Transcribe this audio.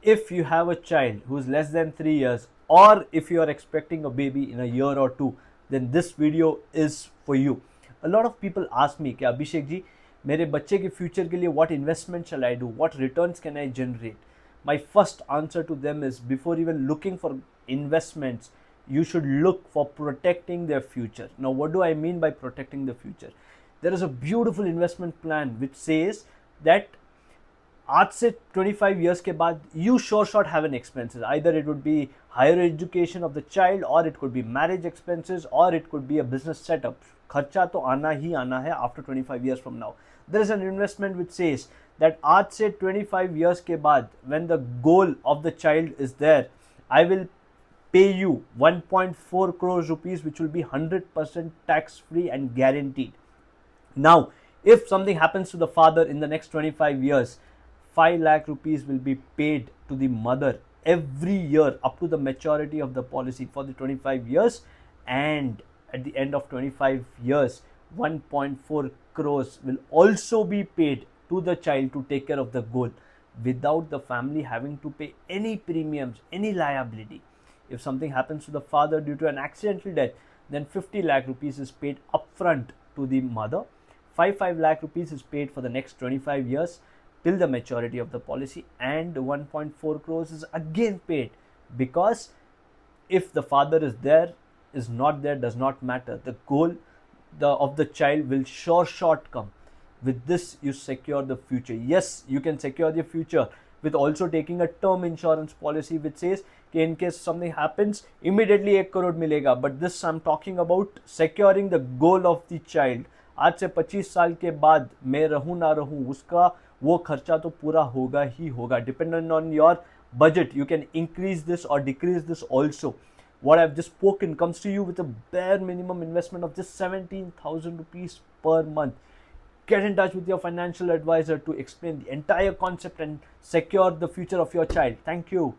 if you have a child who's less than 3 years, or if you are expecting a baby in a year or two, then this video is for you. A lot of people ask me कि अभिषेक जी, मेरे बच्चे के future के लिए what investment shall I do, what returns can I generate? My first answer to them is, before even looking for investments, you should look for protecting their future. Now what do I mean by protecting the future? There is a beautiful investment plan which says that आज से 25 years के बाद you sure shot have an expenses. Either it would be higher education of the child, or it could be marriage expenses, or it could be a business setup. खर्चा तो आना ही आना है after 25 years from now. There is an investment which says that आज से 25 years के बाद, when the goal of the child is there, I will pay you 1.4 crores rupees, which will be 100% tax free and guaranteed. Now, if something happens to the father in the next 25 years, 5 lakh rupees will be paid to the mother every year up to the maturity of the policy for the 25 years. And at the end of 25 years, 1.4 crores will also be paid to the child to take care of the goal, without the family having to pay any premiums, any liability. If something happens to the father due to an accidental death, then 50 lakh rupees is paid upfront to the mother. 5 lakh rupees is paid for the next 25 years till the maturity of the policy, and 1.4 crores is again paid, because if the father is there, is not there, does not matter. The goal of the child will sure short come. With this, you secure the future. Yes, you can secure the future with also taking a term insurance policy which says कि in case something happens, immediately 1 crore मिलेगा. But this I'm talking about securing the goal of the child. आज से 25 साल के बाद मैं रहूं ना रहूं, उसका वो खर्चा तो पूरा होगा ही होगा. Depending on your budget, you can increase this or decrease this also. What I've just spoken comes to you with a bare minimum investment of just 17,000 rupees per month. Get in touch with your financial advisor to explain the entire concept and secure the future of your child. Thank you.